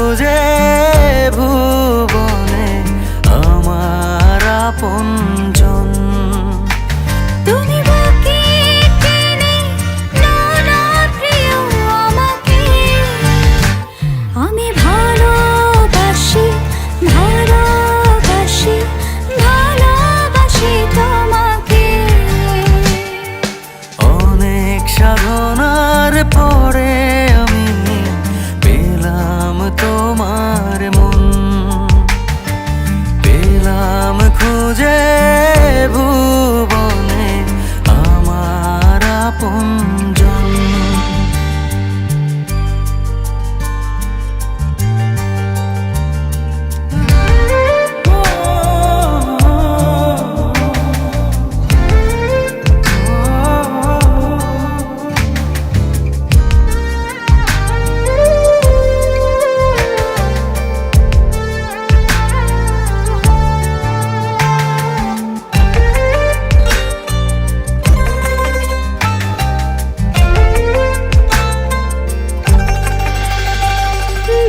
খুঁজে ভুবনে আমার আপনজন। তুমি বুকে টেনে নাও না প্রিয় আমাকে, আমি ভালোবাসি ভালোবাসি ভালোবাসি তোমাকে। অনেক সাধনার পরে আমি পেলাম তোমার মন, পেলাম খুঁজে ভুবনে আমার আপনজন।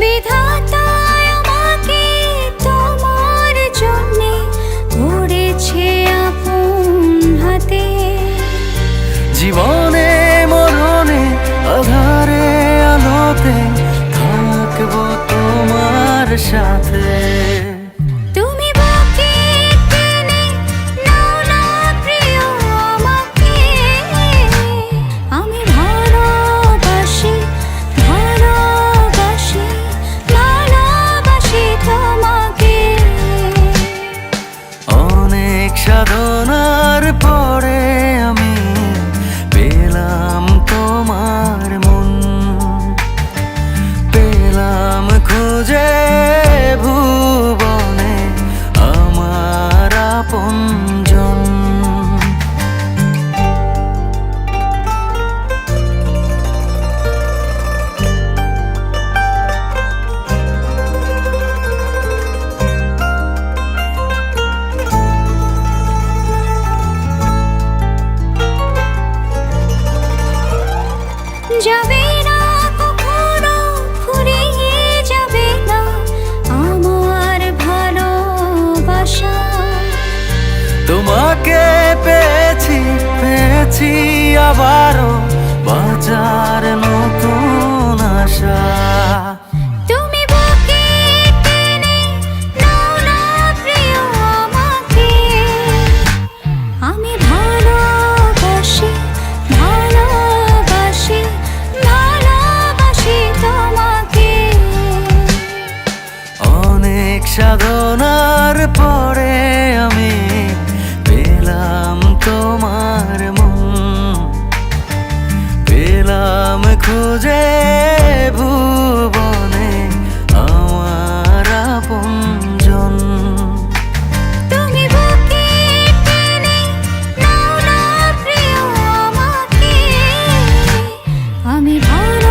বিধাতা আমাকে তোমার জন্যে গড়েছে আপন হাতে। জীবনে মরণে আধারে আলোতে থাকবো তোমার সাথে। তুমি বুকে টেনে নাও না প্রিয় আমাকে, আমি ভালোবাসি ভালোবাসি ভালোবাসি তোমাকে। অনেক সাধনার পরে আমি পেলাম তোমার মন, পেলাম খুঁজে ভুবনে আমার আপনজন। যাবে না কখনো ফুরিয়ে যাবে না আমার ভালোবাসা। তোমাকে পেয়েছি পেয়েছি আবারও বাঁচার নতুন আশা। তুমি বুকে টেনে নাও না প্রিয় আমাকে, আমি ভালোবাসি ভালোবাসি ভালোবাসি তোমাকে। অনেক সাধনার পরে আমি পেলাম তোমার মন, পেলাম খুঁজে ভুবনে আমার আপনজন। তুমি বুকে টেনে নাও না প্রিয় আমাকে, আমি ভালো